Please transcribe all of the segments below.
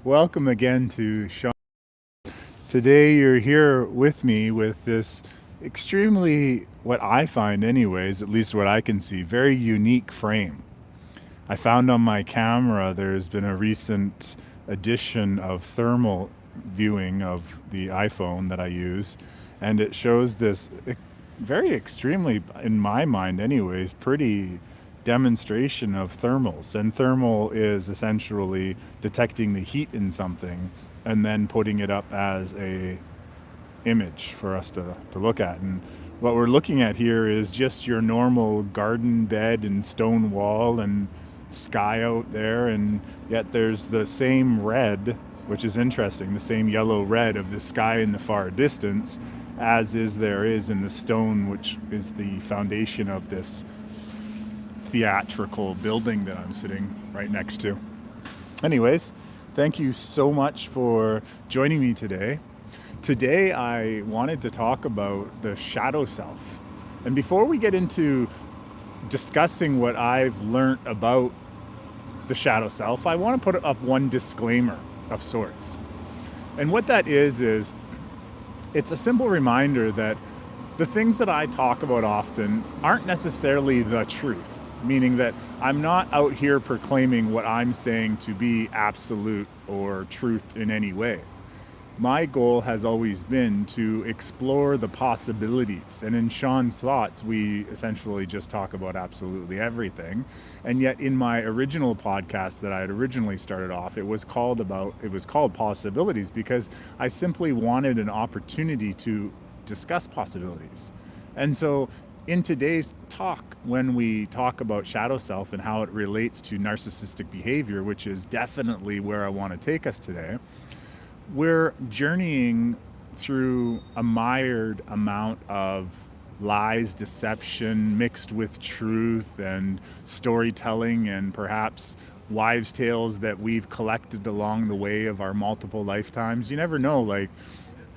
Welcome again to Shone. Today you're here with me with this extremely, what I find anyways, at least what I can see, very unique frame. I found on my camera there's been a recent edition of thermal viewing of the iPhone that I use, and it shows this very extremely, in my mind anyways, pretty demonstration of thermals. And thermal is essentially detecting the heat in something and then putting it up as a image for us to look at. And what we're looking at here is just your normal garden bed and stone wall and sky out there, and yet there's the same red, which is interesting, the same yellow red of the sky in the far distance as there is in the stone, which is the foundation of this theatrical building that I'm sitting right next to. Anyways, thank you so much for joining me today. Today I wanted to talk about the shadow self. And before we get into discussing what I've learned about the shadow self, I want to put up one disclaimer of sorts. And what that is it's a simple reminder that the things that I talk about often aren't necessarily the truth, meaning that I'm not out here proclaiming what I'm saying to be absolute or truth in any way. My goal has always been to explore the possibilities. And in Shone's thoughts, we essentially just talk about absolutely everything. And yet in my original podcast that I had originally started off, it was called possibilities, because I simply wanted an opportunity to discuss possibilities. And so in today's talk, when we talk about shadow self and how it relates to narcissistic behavior, which is definitely where I want to take us today, we're journeying through a mired amount of lies, deception, mixed with truth and storytelling, and perhaps wives' tales that we've collected along the way of our multiple lifetimes. You never know, like,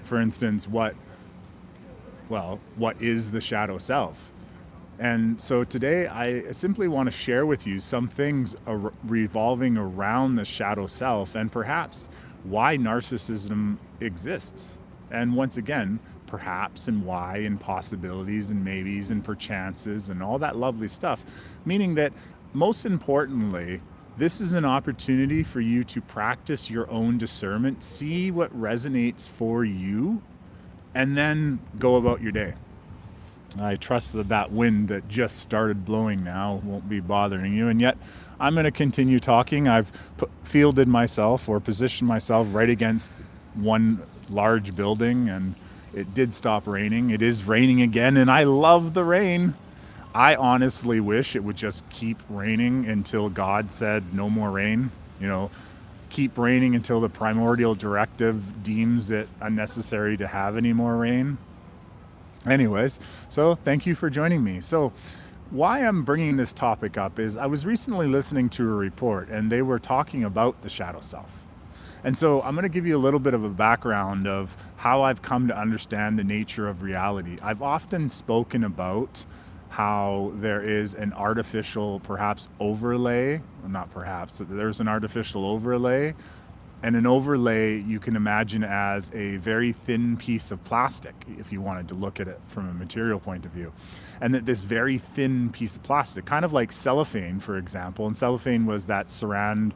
for instance, what is the shadow self? And so today I simply want to share with you some things revolving around the shadow self, and perhaps why narcissism exists. And once again, perhaps and why and possibilities and maybes and perchances and all that lovely stuff. Meaning that, most importantly, this is an opportunity for you to practice your own discernment, see what resonates for you, and then go about your day. I trust that wind that just started blowing now won't be bothering you, and yet I'm going to continue talking. I've fielded myself or positioned myself right against one large building, and it did stop raining. It is raining again, and I love the rain. I honestly wish it would just keep raining until God said no more rain. Keep raining until the primordial directive deems it unnecessary to have any more rain. Anyways, so thank you for joining me. So why I'm bringing this topic up is I was recently listening to a report, and they were talking about the shadow self. And so I'm going to give you a little bit of a background of how I've come to understand the nature of reality. I've often spoken about how there is an artificial, perhaps overlay, or not perhaps, there's an artificial overlay. And an overlay you can imagine as a very thin piece of plastic, if you wanted to look at it from a material point of view. And that this very thin piece of plastic, kind of like cellophane, for example, and cellophane was that saran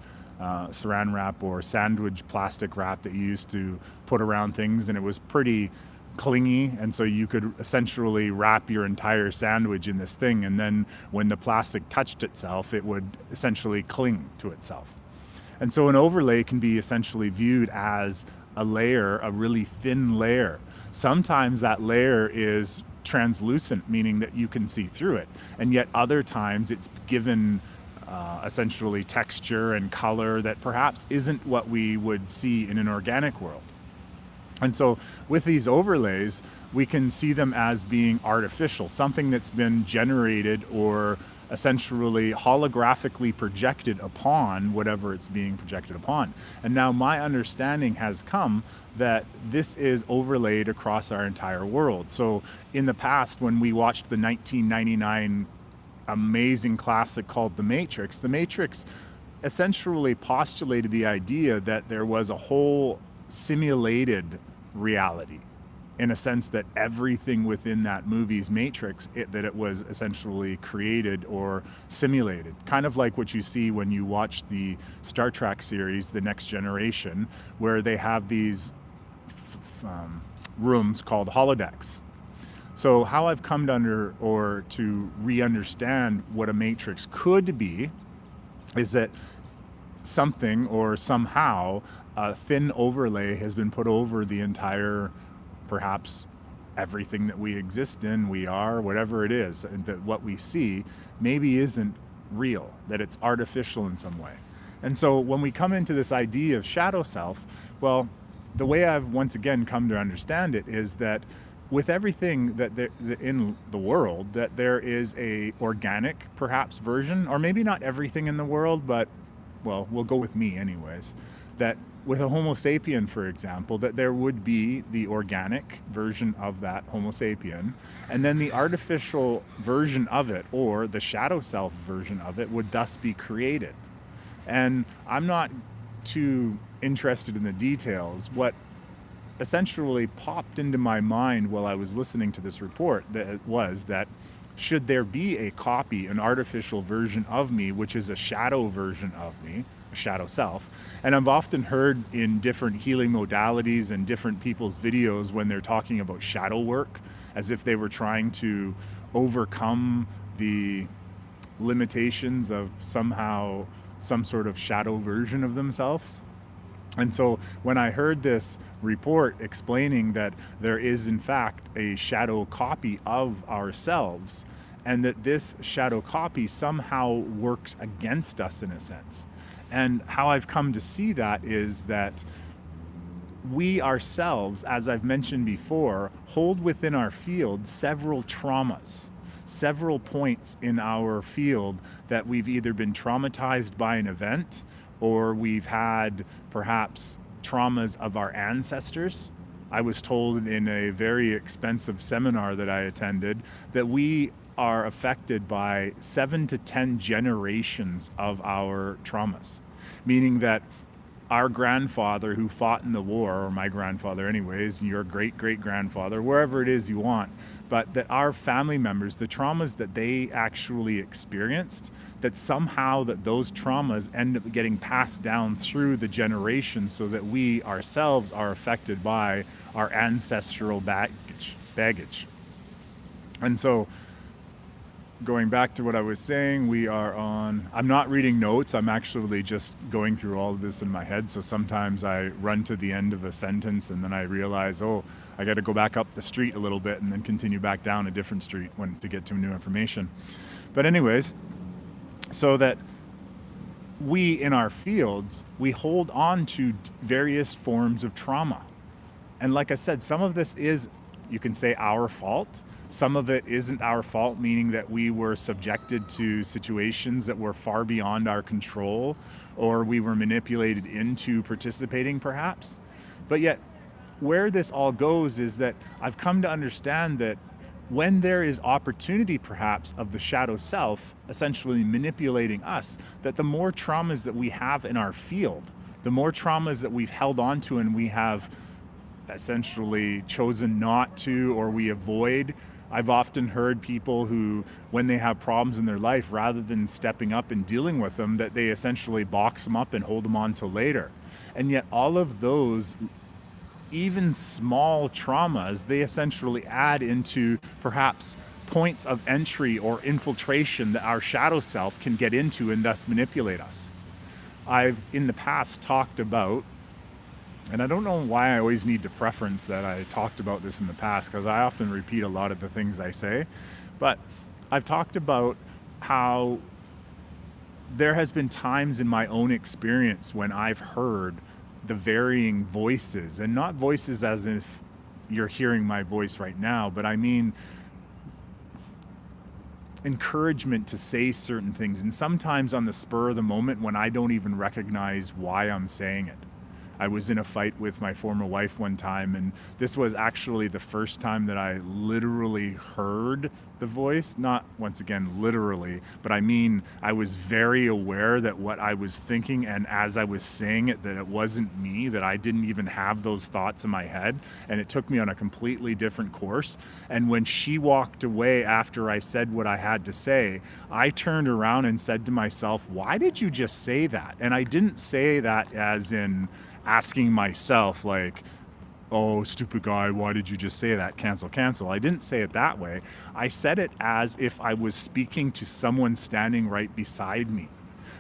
wrap or sandwich plastic wrap that you used to put around things, and it was pretty clingy, and so you could essentially wrap your entire sandwich in this thing, and then when the plastic touched itself, it would essentially cling to itself. And so an overlay can be essentially viewed as a layer, a really thin layer. Sometimes that layer is translucent, meaning that you can see through it. And yet other times it's given essentially texture and color that perhaps isn't what we would see in an organic world. And so with these overlays, we can see them as being artificial, something that's been generated or essentially holographically projected upon whatever it's being projected upon. And now my understanding has come that this is overlaid across our entire world. So in the past, when we watched the 1999 amazing classic called The Matrix essentially postulated the idea that there was a whole simulated reality, in a sense that everything within that movie's matrix, that it was essentially created or simulated. Kind of like what you see when you watch the Star Trek series, The Next Generation, where they have these rooms called holodecks. So how I've come to re-understand what a matrix could be is that something or somehow a thin overlay has been put over the entire, perhaps everything that we exist in, we are, whatever it is, and that what we see maybe isn't real, that it's artificial in some way. And so when we come into this idea of shadow self, well, the way I've once again come to understand it is that with everything that in the world, that there is a organic, perhaps, version, or maybe not everything in the world, but, well, we'll go with me anyways, that with a Homo sapien, for example, that there would be the organic version of that Homo sapien, and then the artificial version of it, or the shadow self version of it, would thus be created. And I'm not too interested in the details. What essentially popped into my mind while I was listening to this report was that should there be a copy, an artificial version of me, which is a shadow version of me, a shadow self, and I've often heard in different healing modalities and different people's videos when they're talking about shadow work, as if they were trying to overcome the limitations of somehow some sort of shadow version of themselves. And so when I heard this report explaining that there is in fact a shadow copy of ourselves, and that this shadow copy somehow works against us in a sense, and how I've come to see that is that we ourselves, as I've mentioned before, hold within our field several traumas, several points in our field that we've either been traumatized by an event, or we've had perhaps traumas of our ancestors. I was told in a very expensive seminar that I attended that we are affected by 7 to 10 generations of our traumas, meaning that our grandfather who fought in the war, or my grandfather anyways, and your great-great-grandfather, wherever it is you want, but that our family members, the traumas that they actually experienced, that somehow that those traumas end up getting passed down through the generations, so that we ourselves are affected by our ancestral baggage. And so going back to what I was saying, I'm not reading notes, I'm actually just going through all of this in my head, so sometimes I run to the end of a sentence and then I realize, I got to go back up the street a little bit and then continue back down a different street to get to new information. But anyways, so that we in our fields, we hold on to various forms of trauma. And like I said, some of this is, you can say, our fault. Some of it isn't our fault, meaning that we were subjected to situations that were far beyond our control, or we were manipulated into participating perhaps. But yet, where this all goes is that I've come to understand that when there is opportunity perhaps of the shadow self essentially manipulating us, that the more traumas that we have in our field, the more traumas that we've held on to and we have essentially chosen not to, or we avoid. I've often heard people who, when they have problems in their life, rather than stepping up and dealing with them, that they essentially box them up and hold them on till later. And yet all of those, even small traumas, they essentially add into perhaps points of entry or infiltration that our shadow self can get into and thus manipulate us. I've in the past talked about, and I don't know why I always need to preference that I talked about this in the past, because I often repeat a lot of the things I say, but I've talked about how there has been times in my own experience when I've heard the varying voices, and not voices as if you're hearing my voice right now, but I mean encouragement to say certain things, and sometimes on the spur of the moment when I don't even recognize why I'm saying it. I was in a fight with my former wife one time, and this was actually the first time that I literally heard the voice. Not, once again, literally, but I mean, I was very aware that what I was thinking, and as I was saying it, that it wasn't me, that I didn't even have those thoughts in my head, and it took me on a completely different course. And when she walked away after I said what I had to say, I turned around and said to myself, why did you just say that? And I didn't say that as in asking myself, like, oh, stupid guy, why did you just say that? Cancel, cancel. I didn't say it that way. I said it as if I was speaking to someone standing right beside me.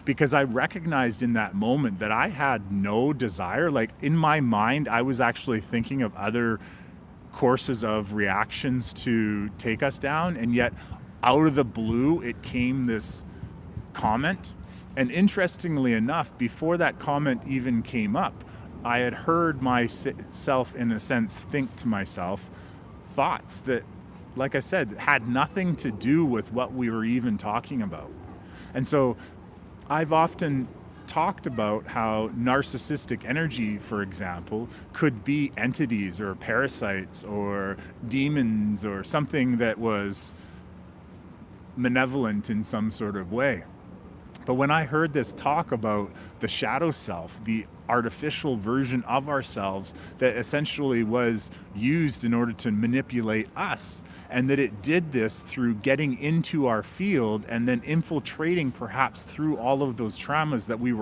Because I recognized in that moment that I had no desire. Like, in my mind, I was actually thinking of other courses of reactions to take us down. And yet, out of the blue, it came this comment. And interestingly enough, before that comment even came up, I had heard myself, in a sense, think to myself thoughts that, like I said, had nothing to do with what we were even talking about. And so I've often talked about how narcissistic energy, for example, could be entities or parasites or demons or something that was malevolent in some sort of way. But when I heard this talk about the shadow self, the artificial version of ourselves that essentially was used in order to manipulate us, and that it did this through getting into our field and then infiltrating perhaps through all of those traumas that we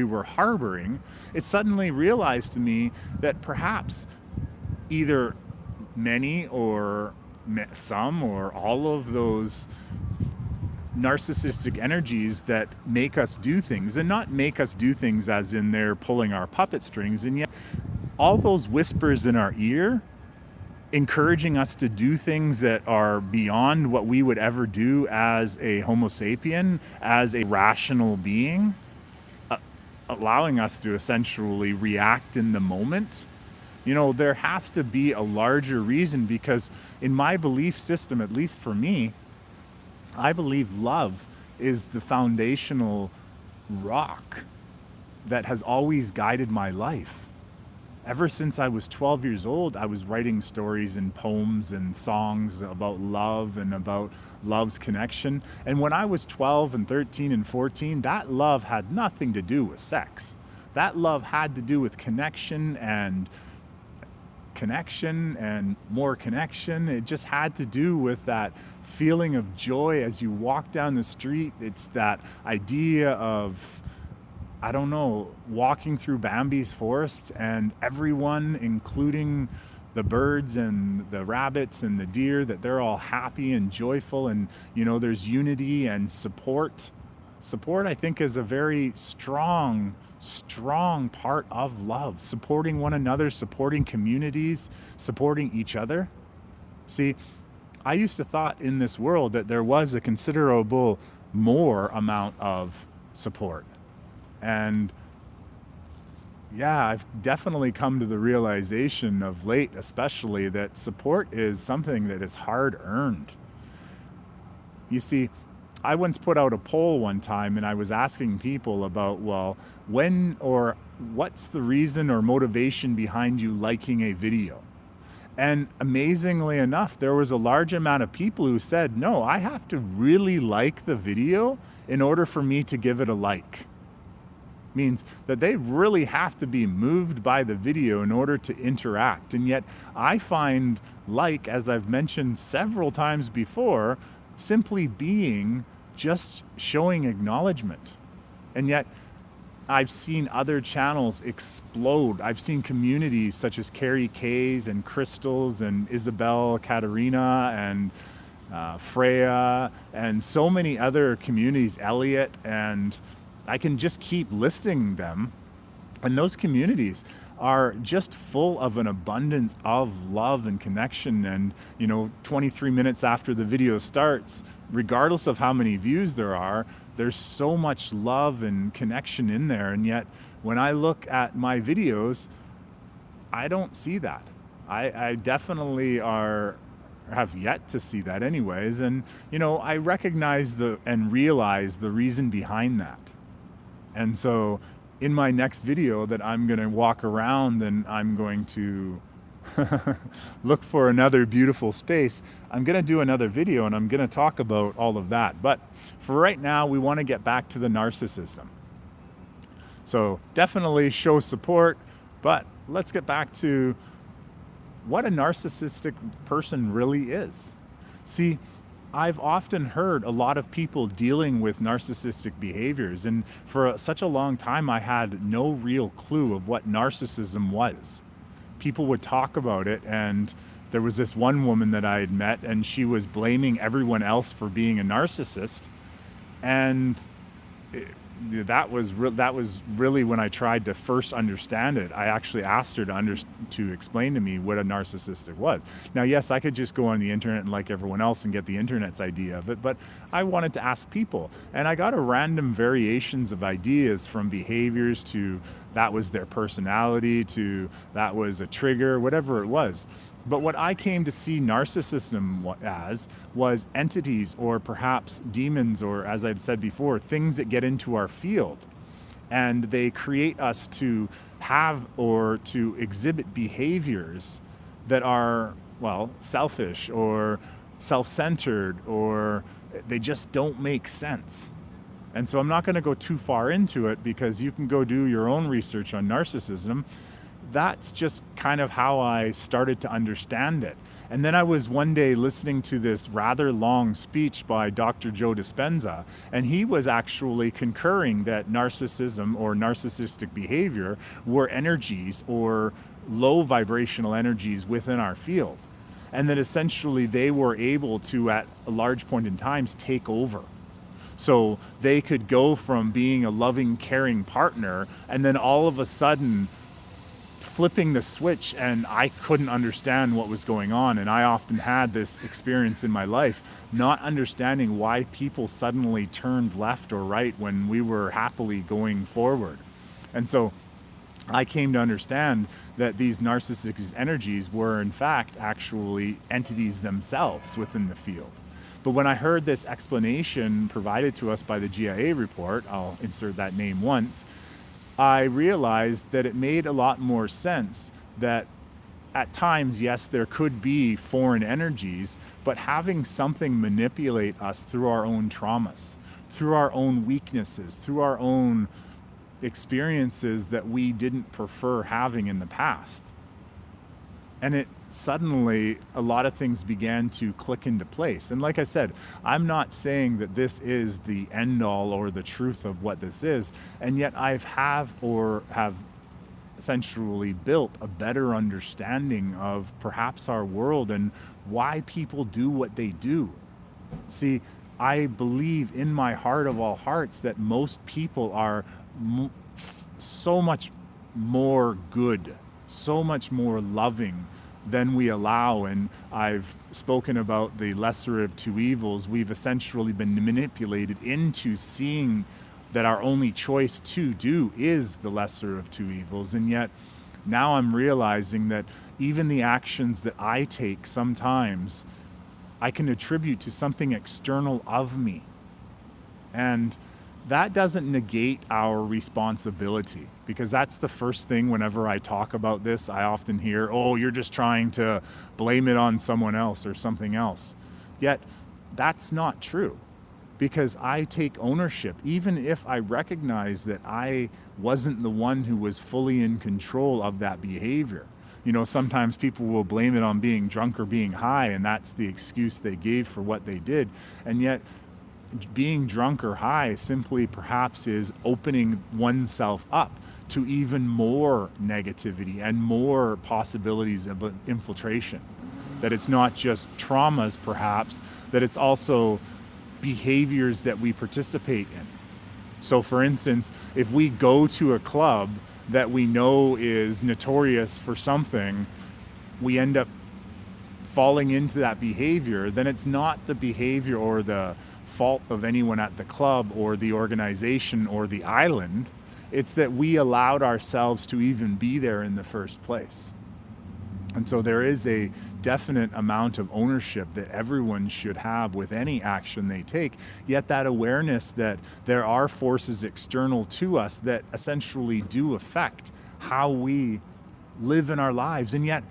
were harboring, it suddenly realized to me that perhaps either many or some or all of those narcissistic energies that make us do things, and not make us do things as in they're pulling our puppet strings, and yet all those whispers in our ear encouraging us to do things that are beyond what we would ever do as a Homo sapien, as a rational being, allowing us to essentially react in the moment. You know, there has to be a larger reason, because in my belief system, at least for me, I believe love is the foundational rock that has always guided my life. Ever since I was 12 years old, I was writing stories and poems and songs about love and about love's connection. And when I was 12 and 13 and 14, that love had nothing to do with sex. That love had to do with connection and more connection. It just had to do with that feeling of joy as you walk down the street. It's that idea of, I don't know, walking through Bambi's forest and everyone, including the birds and the rabbits and the deer, that they're all happy and joyful, and you know, there's unity and support. Support, I think, is a very strong part of love. Supporting one another, supporting communities, supporting each other. See, I used to thought in this world that there was a considerable more amount of support. And yeah, I've definitely come to the realization of late, especially, that support is something that is hard earned. You see, I once put out a poll one time, and I was asking people about, well, when or what's the reason or motivation behind you liking a video? And amazingly enough, there was a large amount of people who said, no, I have to really like the video in order for me to give it a like. Means that they really have to be moved by the video in order to interact. And yet I find, like, as I've mentioned several times before, simply being just showing acknowledgement. And yet I've seen other channels explode. I've seen communities such as Carrie Kay's and Crystal's and Isabel Katerina and Freya and so many other communities, Elliot, and I can just keep listing them. And those communities are just full of an abundance of love and connection. And, you know, 23 minutes after the video starts, regardless of how many views there are, there's so much love and connection in there. And yet, when I look at my videos, I don't see that. I definitely have yet to see that anyways. And, you know, I recognize and realize the reason behind that. And so in my next video that I'm going to walk around and I'm going to look for another beautiful space, I'm going to do another video and I'm going to talk about all of that. But for right now, we want to get back to the narcissism. So definitely show support, but let's get back to what a narcissistic person really is. See, I've often heard a lot of people dealing with narcissistic behaviors, and for such a long time I had no real clue of what narcissism was. People would talk about it, and there was this one woman that I had met, and she was blaming everyone else for being a narcissist, and that was really when I tried to first understand it. I actually asked her to explain to me what a narcissistic was. Now, yes, I could just go on the internet and like everyone else and get the internet's idea of it, but I wanted to ask people, and I got a random variations of ideas, from behaviors to that was their personality to that was a trigger, whatever it was. But what I came to see narcissism as was entities, or perhaps demons, or, as I'd said before, things that get into our field. And they create us to have or to exhibit behaviors that are, well, selfish or self-centered, or they just don't make sense. And so I'm not going to go too far into it, because you can go do your own research on narcissism. That's just kind of how I started to understand it. And then I was one day listening to this rather long speech by Dr. Joe Dispenza, and he was actually concurring that narcissism or narcissistic behavior were energies, or low vibrational energies within our field. And that essentially they were able to, at a large point in times, take over. So they could go from being a loving, caring partner, and then all of a sudden flipping the switch, and I couldn't understand what was going on. And I often had this experience in my life, not understanding why people suddenly turned left or right when we were happily going forward. And so I came to understand that these narcissistic energies were in fact actually entities themselves within the field. But when I heard this explanation provided to us by the GIA report, I'll insert that name once, I realized that it made a lot more sense that at times, yes, there could be foreign energies, but having something manipulate us through our own traumas, through our own weaknesses, through our own experiences that we didn't prefer having in the past. And it suddenly, a lot of things began to click into place. And like I said, I'm not saying that this is the end all or the truth of what this is. And yet I have essentially built a better understanding of perhaps our world and why people do what they do. See, I believe in my heart of all hearts that most people are so much more good, so much more loving than we allow. And I've spoken about the lesser of two evils. We've essentially been manipulated into seeing that our only choice to do is the lesser of two evils. And yet now I'm realizing that even the actions that I take sometimes I can attribute to something external of me. And that doesn't negate our responsibility, because that's the first thing whenever I talk about this. I often hear, oh, you're just trying to blame it on someone else or something else. Yet that's not true, because I take ownership, even if I recognize that I wasn't the one who was fully in control of that behavior. You know, sometimes people will blame it on being drunk or being high, and that's the excuse they gave for what they did. And yet being drunk or high simply perhaps is opening oneself up to even more negativity and more possibilities of infiltration. That it's not just traumas perhaps, that it's also behaviors that we participate in. So for instance, if we go to a club that we know is notorious for something, we end up falling into that behavior, then it's not the behavior or the fault of anyone at the club or the organization or the island. It's that we allowed ourselves to even be there in the first place. And so there is a definite amount of ownership that everyone should have with any action they take, yet that awareness that there are forces external to us that essentially do affect how we live in our lives. And yet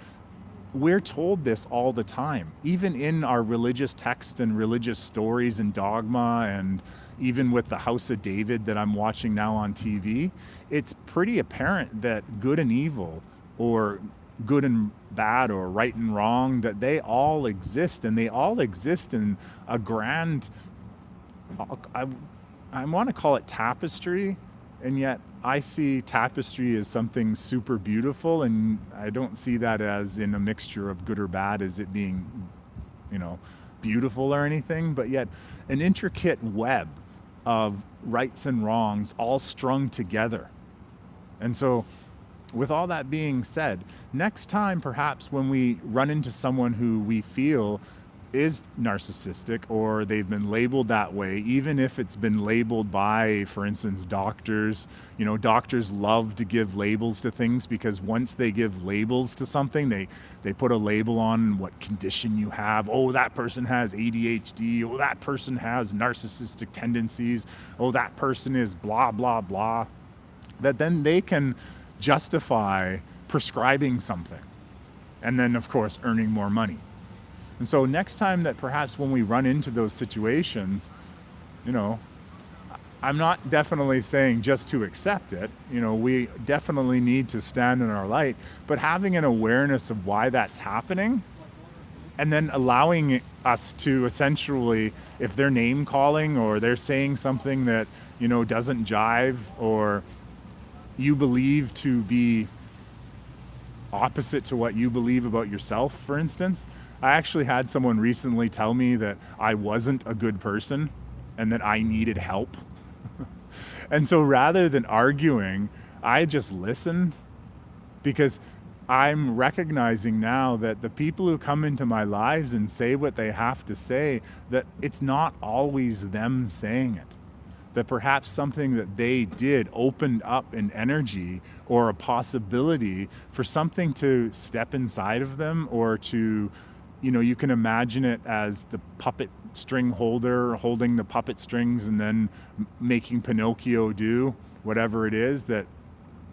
we're told this all the time, even in our religious texts and religious stories and dogma, and even with the House of David that I'm watching now on TV. It's pretty apparent that good and evil, or good and bad, or right and wrong, that they all exist, and they all exist in a grand, I want to call it tapestry, and yet I see tapestry as something super beautiful, and I don't see that as in a mixture of good or bad as it being, beautiful or anything, but yet an intricate web of rights and wrongs all strung together. And so, with all that being said, next time perhaps when we run into someone who we feel is narcissistic, or they've been labeled that way, even if it's been labeled by, for instance, doctors. Doctors love to give labels to things, because once they give labels to something, they put a label on what condition you have. Oh, that person has ADHD. Oh, that person has narcissistic tendencies. Oh, that person is blah, blah, blah. That then they can justify prescribing something, and then, of course, earning more money. And so next time that perhaps when we run into those situations, I'm not definitely saying just to accept it. We definitely need to stand in our light, but having an awareness of why that's happening, and then allowing us to essentially, if they're name calling or they're saying something that, doesn't jive, or you believe to be opposite to what you believe about yourself, for instance. I actually had someone recently tell me that I wasn't a good person and that I needed help. And so rather than arguing, I just listened, because I'm recognizing now that the people who come into my lives and say what they have to say, that it's not always them saying it. That perhaps something that they did opened up an energy or a possibility for something to step inside of them, or to, you can imagine it as the puppet string holder holding the puppet strings and then making Pinocchio do whatever it is, that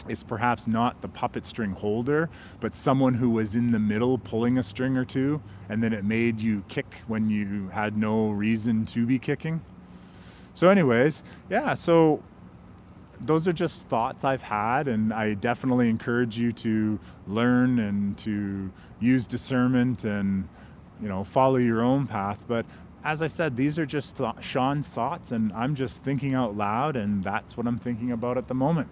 it's perhaps not the puppet string holder, but someone who was in the middle pulling a string or two, and then it made you kick when you had no reason to be kicking. So anyways, so those are just thoughts I've had, and I definitely encourage you to learn and to use discernment and, follow your own path. But as I said, these are just Sean's thoughts, and I'm just thinking out loud, and that's what I'm thinking about at the moment.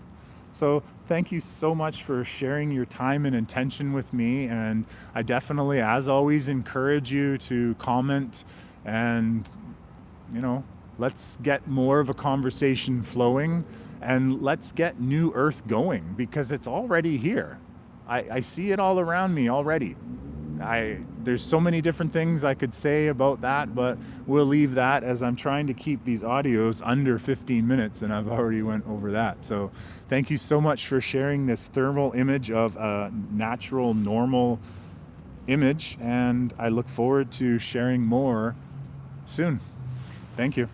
So thank you so much for sharing your time and intention with me, and I definitely, as always, encourage you to comment, and, let's get more of a conversation flowing, and let's get New Earth going, because it's already here. I see it all around me already. There's so many different things I could say about that, but we'll leave that, as I'm trying to keep these audios under 15 minutes, and I've already went over that. So thank you so much for sharing this thermal image of a natural, normal image, and I look forward to sharing more soon. Thank you.